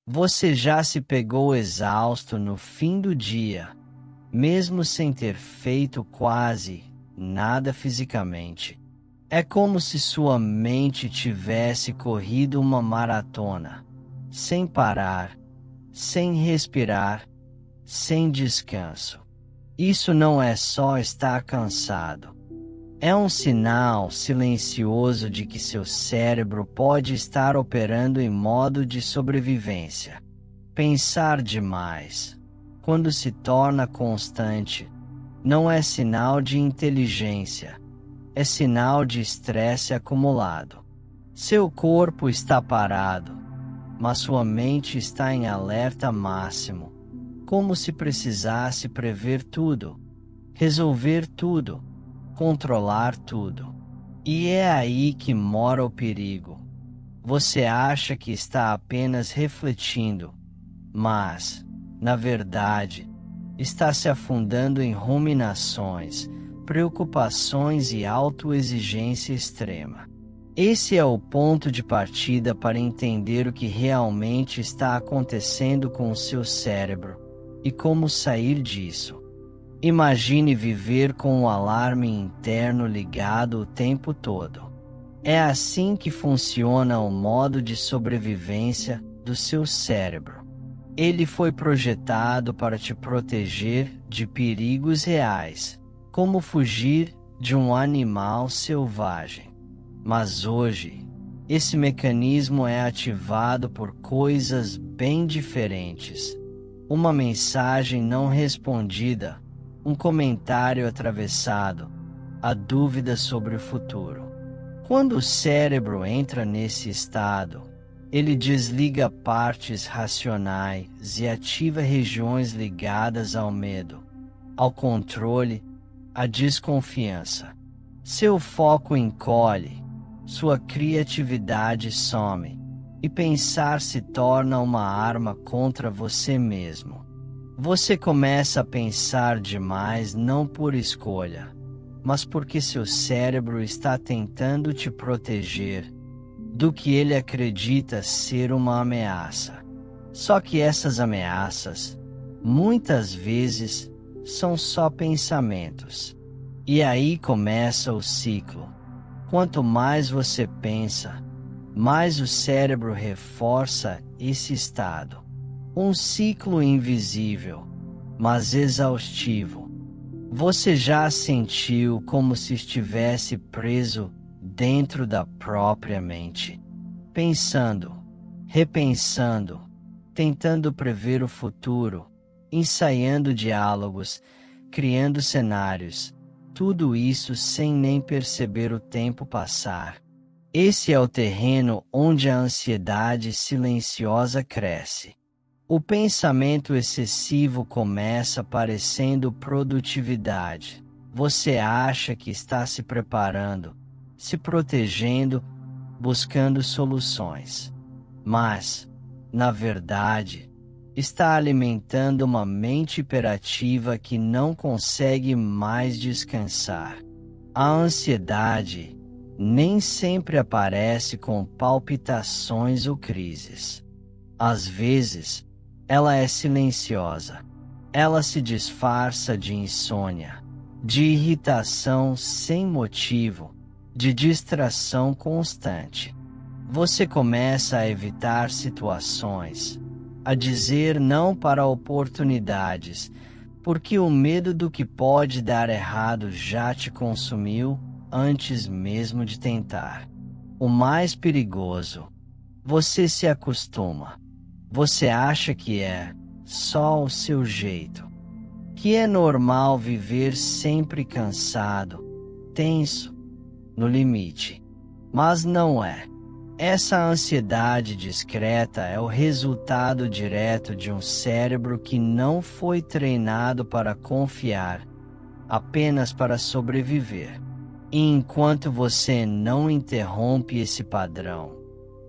Você já se pegou exausto no fim do dia, mesmo sem ter feito quase nada fisicamente. É como se sua mente tivesse corrido uma maratona, sem parar, sem respirar, sem descanso. Isso não é só estar cansado. É um sinal silencioso de que seu cérebro pode estar operando em modo de sobrevivência. Pensar demais, quando se torna constante, não é sinal de inteligência, é sinal de estresse acumulado. Seu corpo está parado, mas sua mente está em alerta máximo, como se precisasse prever tudo, resolver tudo, controlar tudo. E é aí que mora o perigo. Você acha que está apenas refletindo, mas, na verdade, está se afundando em ruminações, preocupações e autoexigência extrema. Esse é o ponto de partida para entender o que realmente está acontecendo com o seu cérebro e como sair disso. Imagine viver com o alarme interno ligado o tempo todo. É assim que funciona o modo de sobrevivência do seu cérebro. Ele foi projetado para te proteger de perigos reais, como fugir de um animal selvagem. Mas hoje, esse mecanismo é ativado por coisas bem diferentes. Uma mensagem não respondida, um comentário atravessado, a dúvida sobre o futuro. Quando o cérebro entra nesse estado, ele desliga partes racionais e ativa regiões ligadas ao medo, ao controle, à desconfiança. Seu foco encolhe, sua criatividade some, e pensar se torna uma arma contra você mesmo. Você começa a pensar demais não por escolha, mas porque seu cérebro está tentando te proteger do que ele acredita ser uma ameaça. Só que essas ameaças, muitas vezes, são só pensamentos. E aí começa o ciclo. Quanto mais você pensa, mais o cérebro reforça esse estado. Um ciclo invisível, mas exaustivo. Você já sentiu como se estivesse preso dentro da própria mente, pensando, repensando, tentando prever o futuro, ensaiando diálogos, criando cenários, tudo isso sem nem perceber o tempo passar. Esse é o terreno onde a ansiedade silenciosa cresce. O pensamento excessivo começa parecendo produtividade. Você acha que está se preparando, se protegendo, buscando soluções. Mas, na verdade, está alimentando uma mente hiperativa que não consegue mais descansar. A ansiedade nem sempre aparece com palpitações ou crises. Às vezes, ela é silenciosa. Ela se disfarça de insônia, de irritação sem motivo, de distração constante. Você começa a evitar situações, a dizer não para oportunidades, porque o medo do que pode dar errado já te consumiu antes mesmo de tentar. O mais perigoso, você se acostuma. Você acha que é só o seu jeito, que é normal viver sempre cansado, tenso, no limite. Mas não é. Essa ansiedade discreta é o resultado direto de um cérebro que não foi treinado para confiar, apenas para sobreviver. E enquanto você não interrompe esse padrão,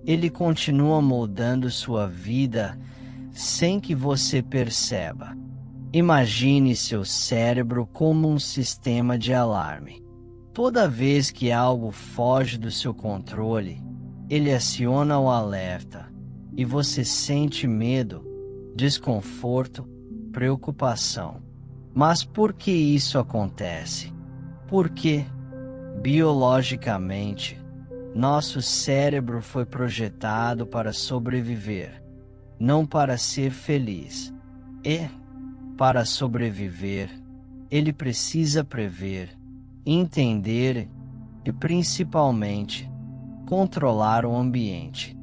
ele continua moldando sua vida sem que você perceba. Imagine seu cérebro como um sistema de alarme. Toda vez que algo foge do seu controle, ele aciona o alerta, e você sente medo, desconforto, preocupação. Mas por que isso acontece? Porque, biologicamente, nosso cérebro foi projetado para sobreviver, não para ser feliz. E, para sobreviver, ele precisa prever, entender e, principalmente, controlar o ambiente.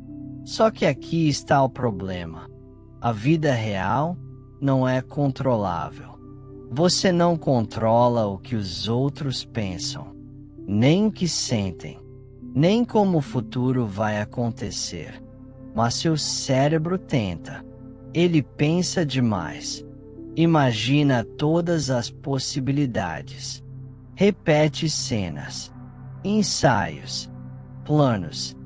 Só que aqui está o problema. A vida real não é controlável. Você não controla o que os outros pensam, nem o que sentem, nem como o futuro vai acontecer. Mas seu cérebro tenta. Ele pensa demais. Imagina todas as possibilidades. Repete cenas, ensaios, planos.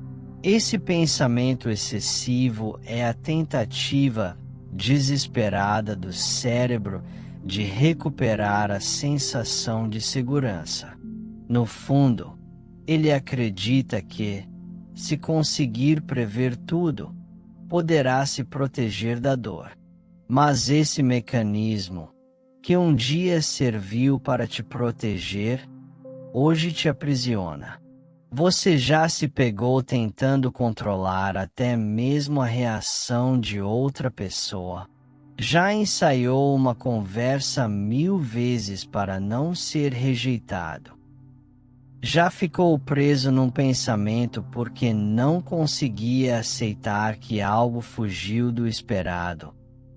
Esse pensamento excessivo é a tentativa desesperada do cérebro de recuperar a sensação de segurança. No fundo, ele acredita que, se conseguir prever tudo, poderá se proteger da dor. Mas esse mecanismo, que um dia serviu para te proteger, hoje te aprisiona. Você já se pegou tentando controlar até mesmo a reação de outra pessoa. Já ensaiou uma conversa 1000 vezes para não ser rejeitado. Já ficou preso num pensamento porque não conseguia aceitar que algo fugiu do esperado.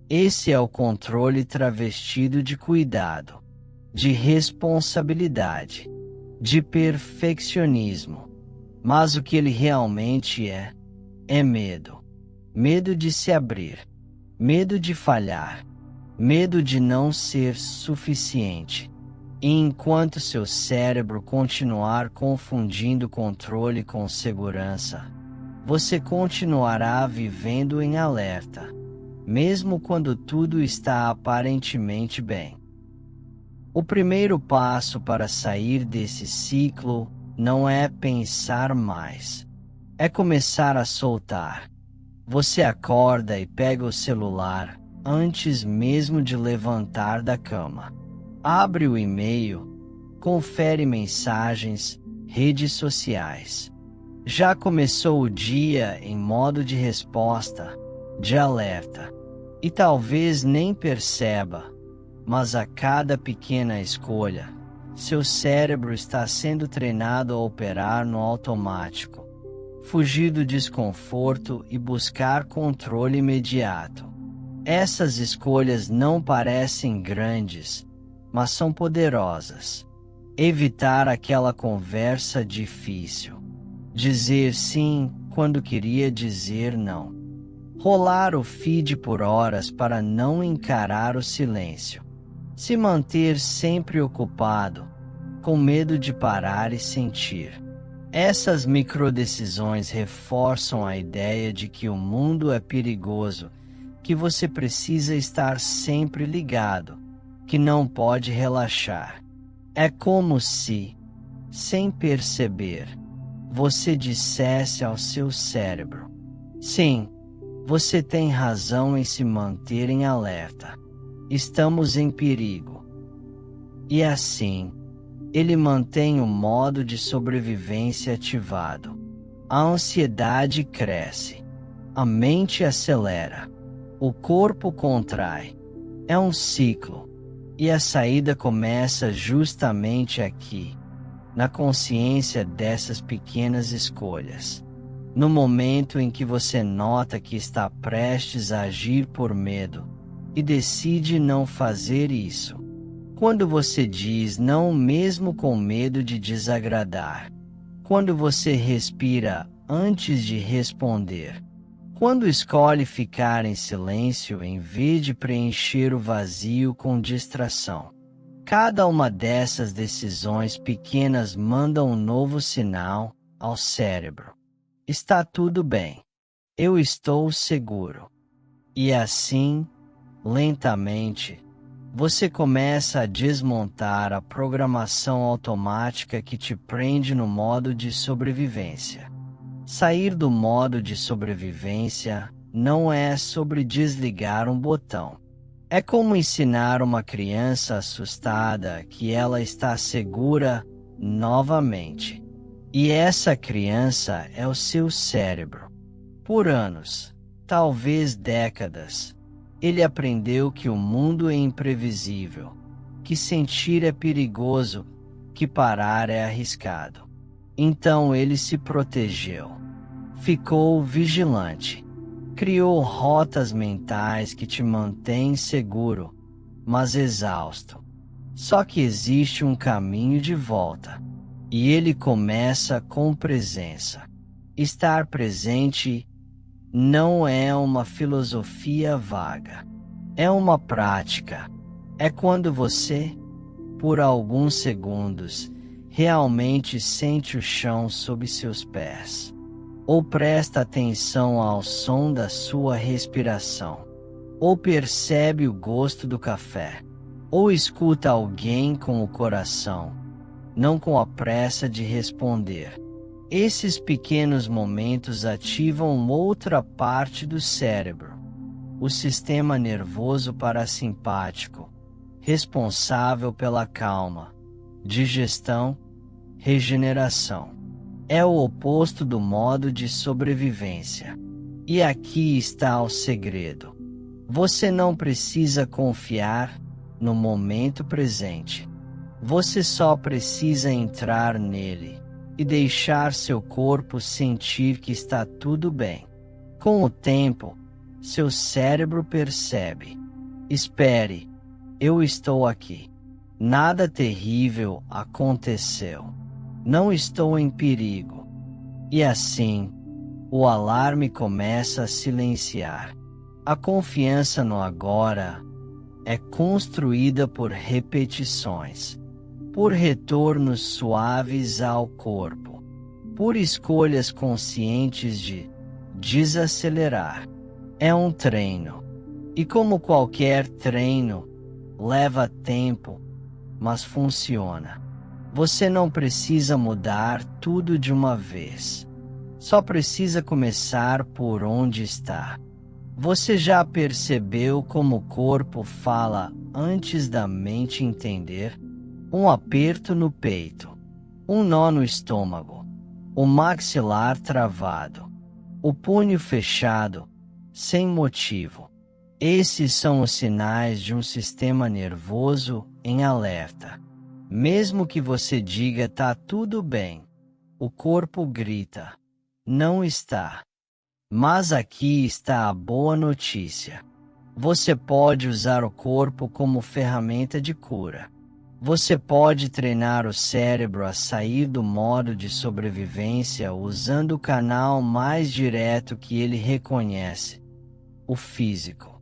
Esse é o controle travestido de cuidado, de responsabilidade, de perfeccionismo. Mas o que ele realmente é medo. Medo de se abrir, medo de falhar, medo de não ser suficiente. E enquanto seu cérebro continuar confundindo controle com segurança, você continuará vivendo em alerta, mesmo quando tudo está aparentemente bem. O primeiro passo para sair desse ciclo não é pensar mais, é começar a soltar. Você acorda e pega o celular antes mesmo de levantar da cama. Abre o e-mail, confere mensagens, redes sociais. Já começou o dia em modo de resposta, de alerta. E talvez nem perceba, mas a cada pequena escolha, seu cérebro está sendo treinado a operar no automático, fugir do desconforto e buscar controle imediato. Essas escolhas não parecem grandes, mas são poderosas. Evitar aquela conversa difícil. Dizer sim quando queria dizer não. Rolar o feed por horas para não encarar o silêncio. Se manter sempre ocupado, com medo de parar e sentir. Essas microdecisões reforçam a ideia de que o mundo é perigoso, que você precisa estar sempre ligado, que não pode relaxar. É como se, sem perceber, você dissesse ao seu cérebro: sim, você tem razão em se manter em alerta. Estamos em perigo. E assim, ele mantém o modo de sobrevivência ativado. A ansiedade cresce. A mente acelera. O corpo contrai. É um ciclo. E a saída começa justamente aqui, na consciência dessas pequenas escolhas. No momento em que você nota que está prestes a agir por medo, e decide não fazer isso. Quando você diz não mesmo com medo de desagradar. Quando você respira antes de responder. Quando escolhe ficar em silêncio em vez de preencher o vazio com distração. Cada uma dessas decisões pequenas manda um novo sinal ao cérebro. Está tudo bem. Eu estou seguro. E assim, lentamente, você começa a desmontar a programação automática que te prende no modo de sobrevivência. Sair do modo de sobrevivência não é sobre desligar um botão. É como ensinar uma criança assustada que ela está segura novamente. E essa criança é o seu cérebro. Por anos, talvez décadas, ele aprendeu que o mundo é imprevisível, que sentir é perigoso, que parar é arriscado. Então ele se protegeu. Ficou vigilante. Criou rotas mentais que te mantêm seguro, mas exausto. Só que existe um caminho de volta. E ele começa com presença. Estar presente não é uma filosofia vaga. É uma prática. É quando você, por alguns segundos, realmente sente o chão sob seus pés. Ou presta atenção ao som da sua respiração. Ou percebe o gosto do café. Ou escuta alguém com o coração, não com a pressa de responder. Esses pequenos momentos ativam outra parte do cérebro, o sistema nervoso parasimpático, responsável pela calma, digestão, regeneração. É o oposto do modo de sobrevivência. E aqui está o segredo. Você não precisa confiar no momento presente. Você só precisa entrar nele e deixar seu corpo sentir que está tudo bem. Com o tempo, seu cérebro percebe. Espere, eu estou aqui. Nada terrível aconteceu. Não estou em perigo. E assim, o alarme começa a silenciar. A confiança no agora é construída por repetições, por retornos suaves ao corpo, por escolhas conscientes de desacelerar. É um treino. E como qualquer treino, leva tempo, mas funciona. Você não precisa mudar tudo de uma vez. Só precisa começar por onde está. Você já percebeu como o corpo fala antes da mente entender? Um aperto no peito, um nó no estômago, o maxilar travado, o punho fechado, sem motivo. Esses são os sinais de um sistema nervoso em alerta. Mesmo que você diga tá tudo bem, o corpo grita, não está. Mas aqui está a boa notícia. Você pode usar o corpo como ferramenta de cura. Você pode treinar o cérebro a sair do modo de sobrevivência usando o canal mais direto que ele reconhece, o físico.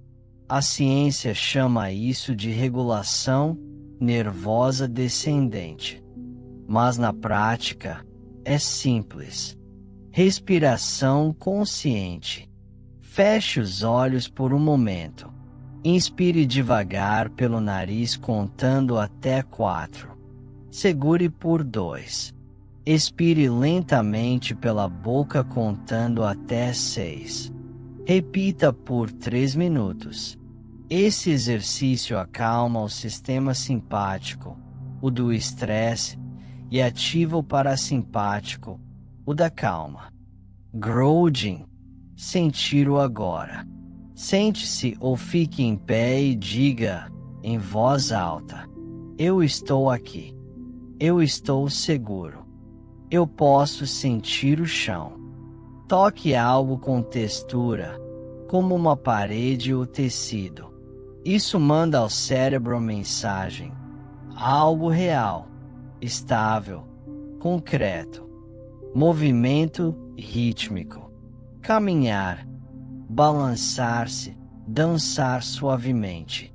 A ciência chama isso de regulação nervosa descendente. Mas na prática, é simples. Respiração consciente. Feche os olhos por um momento. Inspire devagar pelo nariz contando até 4. Segure por 2. Expire lentamente pela boca contando até 6. Repita por 3 minutos. Esse exercício acalma o sistema simpático, o do estresse, e ativa o parasimpático, o da calma. Grounding. Sentir o agora. Sente-se ou fique em pé e diga, em voz alta: eu estou aqui. Eu estou seguro. Eu posso sentir o chão. Toque algo com textura, como uma parede ou tecido. Isso manda ao cérebro a mensagem: algo real, estável, concreto. Movimento rítmico. Caminhar, balançar-se, dançar suavemente.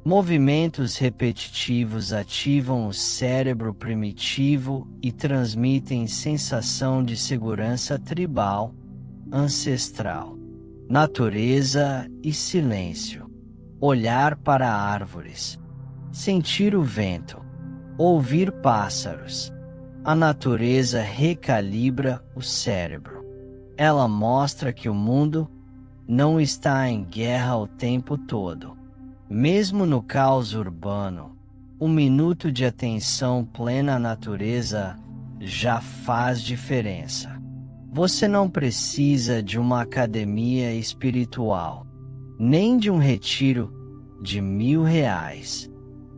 Movimentos repetitivos ativam o cérebro primitivo e transmitem sensação de segurança tribal, ancestral. Natureza e silêncio. Olhar para árvores. Sentir o vento. Ouvir pássaros. A natureza recalibra o cérebro. Ela mostra que o mundo não está em guerra o tempo todo. Mesmo no caos urbano, um minuto de atenção plena à natureza já faz diferença. Você não precisa de uma academia espiritual, nem de um retiro de R$ 1.000.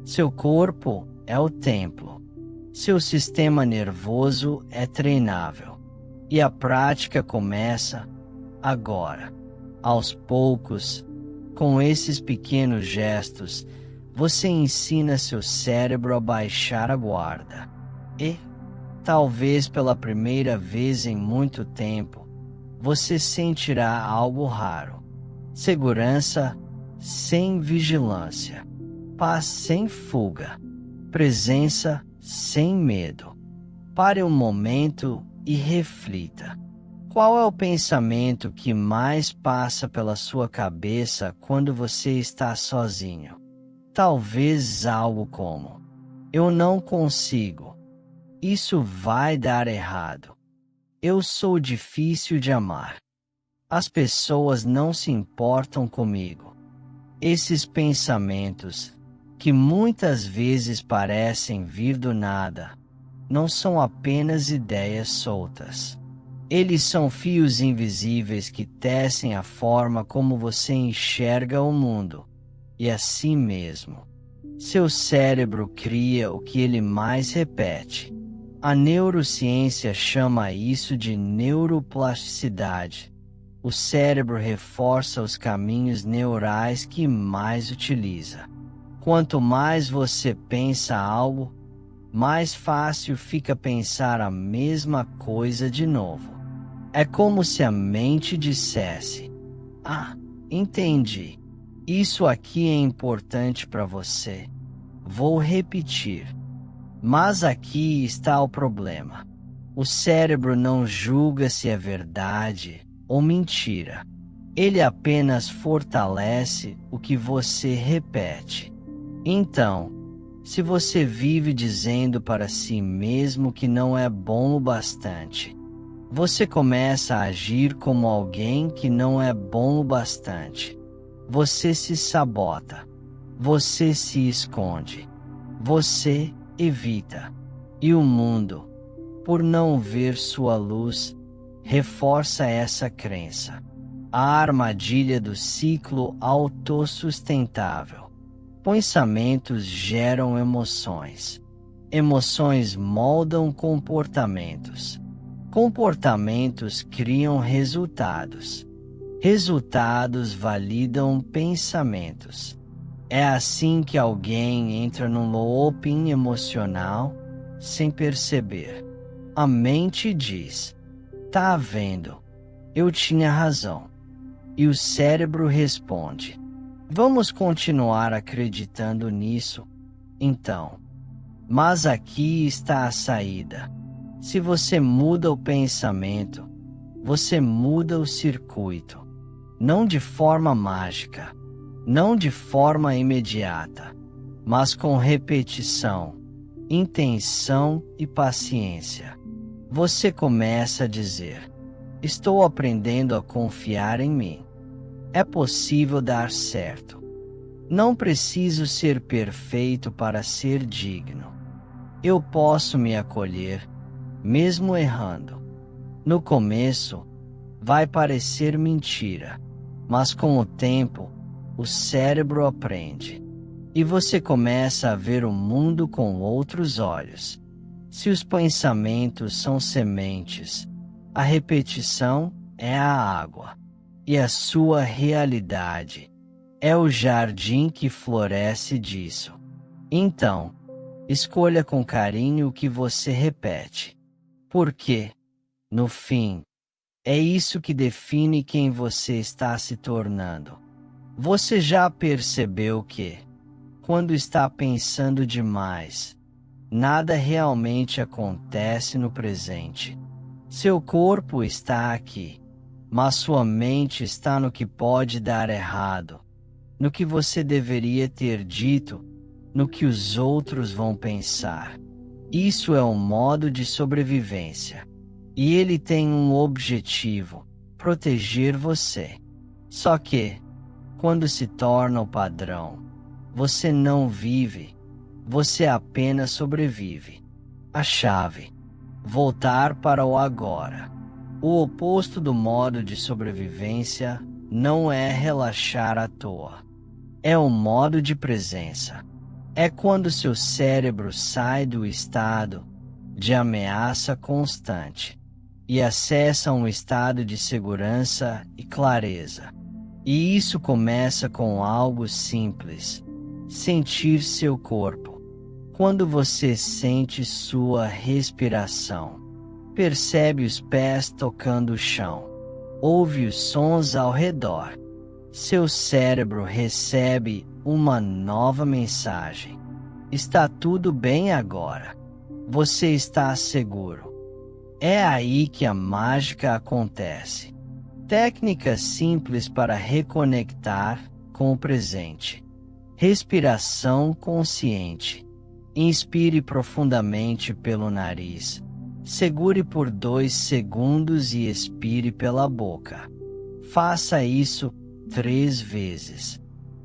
Seu corpo é o templo. Seu sistema nervoso é treinável. E a prática começa agora. Aos poucos, com esses pequenos gestos, você ensina seu cérebro a baixar a guarda. E, talvez pela primeira vez em muito tempo, você sentirá algo raro. Segurança sem vigilância. Paz sem fuga. Presença sem medo. Pare um momento e reflita. Qual é o pensamento que mais passa pela sua cabeça quando você está sozinho? Talvez algo como: eu não consigo. Isso vai dar errado. Eu sou difícil de amar. As pessoas não se importam comigo. Esses pensamentos, que muitas vezes parecem vir do nada, não são apenas ideias soltas. Eles são fios invisíveis que tecem a forma como você enxerga o mundo e a si mesmo. Seu cérebro cria o que ele mais repete. A neurociência chama isso de neuroplasticidade. O cérebro reforça os caminhos neurais que mais utiliza. Quanto mais você pensa algo, mais fácil fica pensar a mesma coisa de novo. É como se a mente dissesse: ah, entendi. Isso aqui é importante para você. Vou repetir. Mas aqui está o problema. O cérebro não julga se é verdade ou mentira. Ele apenas fortalece o que você repete. Então, se você vive dizendo para si mesmo que não é bom o bastante, você começa a agir como alguém que não é bom o bastante. Você se sabota. Você se esconde. Você evita. E o mundo, por não ver sua luz, reforça essa crença. A armadilha do ciclo autossustentável. Pensamentos geram emoções. Emoções moldam comportamentos. Comportamentos criam resultados. Resultados validam pensamentos. É assim que alguém entra num looping emocional sem perceber. A mente diz: tá vendo? Eu tinha razão. E o cérebro responde: vamos continuar acreditando nisso, então. Mas aqui está a saída. Se você muda o pensamento, você muda o circuito. Não de forma mágica, não de forma imediata, mas com repetição, intenção e paciência. Você começa a dizer: estou aprendendo a confiar em mim. É possível dar certo. Não preciso ser perfeito para ser digno. Eu posso me acolher, mesmo errando. No começo, vai parecer mentira, mas com o tempo, o cérebro aprende. E você começa a ver o mundo com outros olhos. Se os pensamentos são sementes, a repetição é a água. E a sua realidade é o jardim que floresce disso. Então, escolha com carinho o que você repete. Porque, no fim, é isso que define quem você está se tornando. Você já percebeu que, quando está pensando demais, nada realmente acontece no presente. Seu corpo está aqui, mas sua mente está no que pode dar errado, no que você deveria ter dito, no que os outros vão pensar. Isso é um modo de sobrevivência. E ele tem um objetivo: proteger você. Só que, quando se torna o padrão, você não vive, você apenas sobrevive. A chave: voltar para o agora. O oposto do modo de sobrevivência não é relaxar à toa. É um modo de presença. É quando seu cérebro sai do estado de ameaça constante e acessa um estado de segurança e clareza. E isso começa com algo simples: sentir seu corpo. Quando você sente sua respiração, percebe os pés tocando o chão, ouve os sons ao redor, seu cérebro recebe uma nova mensagem: está tudo bem agora. Você está seguro. É aí que a mágica acontece. Técnicas simples para reconectar com o presente. Respiração consciente. Inspire profundamente pelo nariz. Segure por 2 segundos e expire pela boca. Faça isso 3 vezes.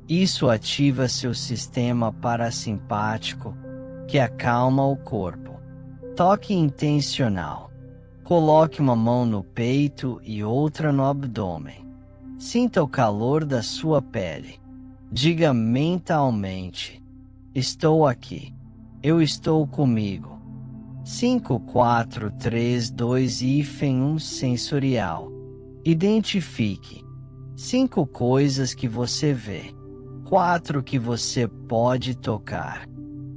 Isso ativa seu sistema parasimpático, que acalma o corpo. Toque intencional. Coloque uma mão no peito e outra no abdômen. Sinta o calor da sua pele. Diga mentalmente: estou aqui. Eu estou comigo. 5, 4, 3, 2 e 1 sensorial. Identifique 5 coisas que você vê, 4 que você pode tocar,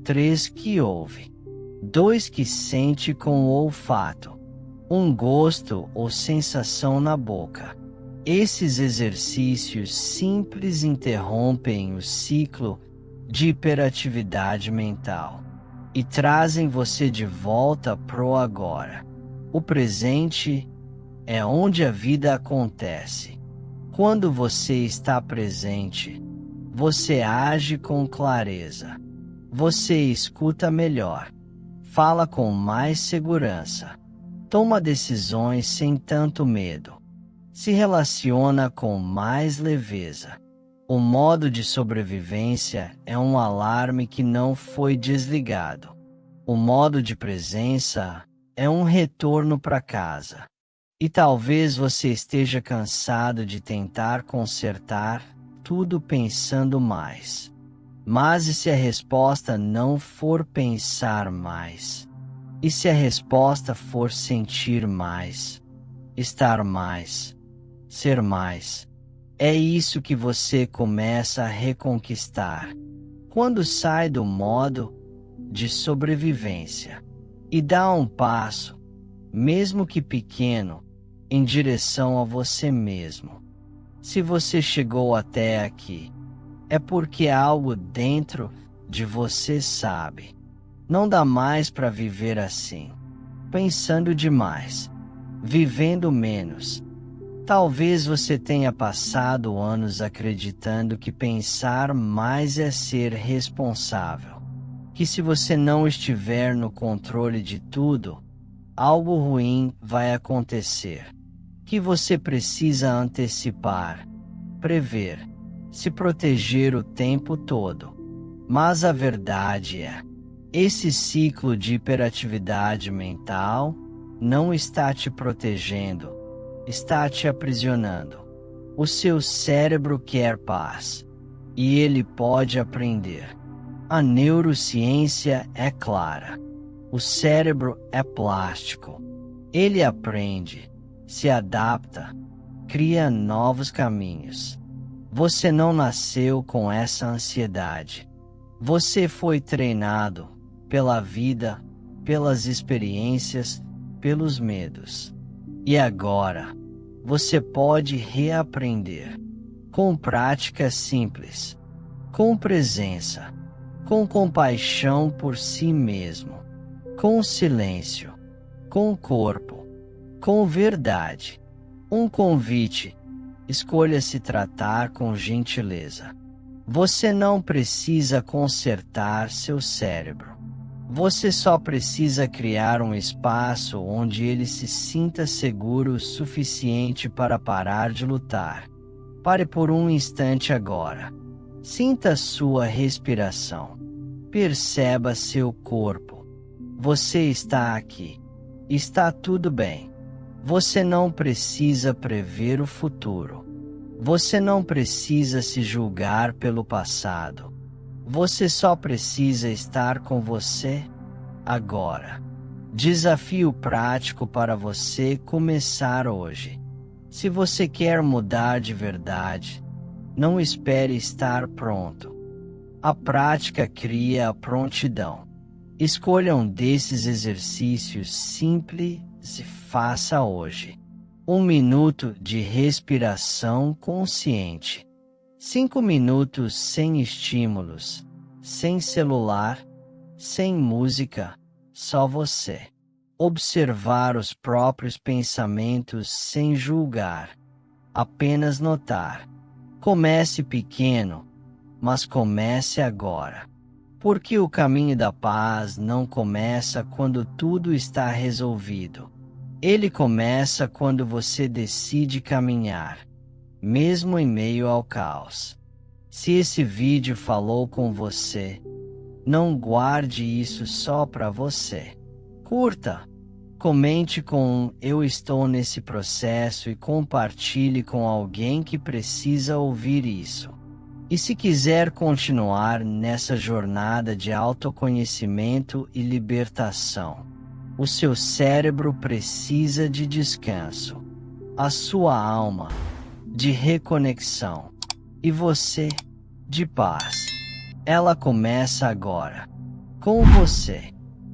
3 que ouve, 2 que sente com o olfato, 1 gosto ou sensação na boca. Esses exercícios simples interrompem o ciclo de hiperatividade mental e trazem você de volta pro agora. O presente é onde a vida acontece. Quando você está presente, você age com clareza. Você escuta melhor, fala com mais segurança, toma decisões sem tanto medo, se relaciona com mais leveza. O modo de sobrevivência é um alarme que não foi desligado. O modo de presença é um retorno para casa. E talvez você esteja cansado de tentar consertar tudo pensando mais. Mas e se a resposta não for pensar mais? E se a resposta for sentir mais, estar mais, ser mais? É isso que você começa a reconquistar quando sai do modo de sobrevivência e dá um passo, mesmo que pequeno, em direção a você mesmo. Se você chegou até aqui, é porque algo dentro de você sabe: não dá mais para viver assim, pensando demais, vivendo menos. Talvez você tenha passado anos acreditando que pensar mais é ser responsável, que se você não estiver no controle de tudo, algo ruim vai acontecer, que você precisa antecipar, prever, se proteger o tempo todo. Mas a verdade é: esse ciclo de hiperatividade mental não está te protegendo, está te aprisionando. O seu cérebro quer paz, e ele pode aprender. A neurociência é clara. O cérebro é plástico. Ele aprende, se adapta, cria novos caminhos. Você não nasceu com essa ansiedade. Você foi treinado pela vida, pelas experiências, pelos medos. E agora, você pode reaprender, com práticas simples, com presença, com compaixão por si mesmo, com silêncio, com corpo, com verdade. Um convite: escolha se tratar com gentileza. Você não precisa consertar seu cérebro. Você só precisa criar um espaço onde ele se sinta seguro o suficiente para parar de lutar, Pare por um instante agora. Sinta sua respiração. Perceba seu corpo. Você está aqui. Está tudo bem. Você não precisa prever o futuro. Você não precisa se julgar pelo passado. Você só precisa estar com você agora. Desafio prático para você começar hoje. Se você quer mudar de verdade, não espere estar pronto. A prática cria a prontidão. Escolha um desses exercícios simples e faça hoje. 1 minuto de respiração consciente. 5 minutos sem estímulos, sem celular, sem música, só você. Observar os próprios pensamentos sem julgar. Apenas notar. Comece pequeno, mas comece agora. Porque o caminho da paz não começa quando tudo está resolvido. Ele começa quando você decide caminhar, mesmo em meio ao caos. Se esse vídeo falou com você, não guarde isso só para você. Curta, comente com "Eu estou nesse processo" e compartilhe com alguém que precisa ouvir isso. E se quiser continuar nessa jornada de autoconhecimento e libertação, o seu cérebro precisa de descanso, a sua alma, de reconexão, e você, de paz. Ela começa agora, com você.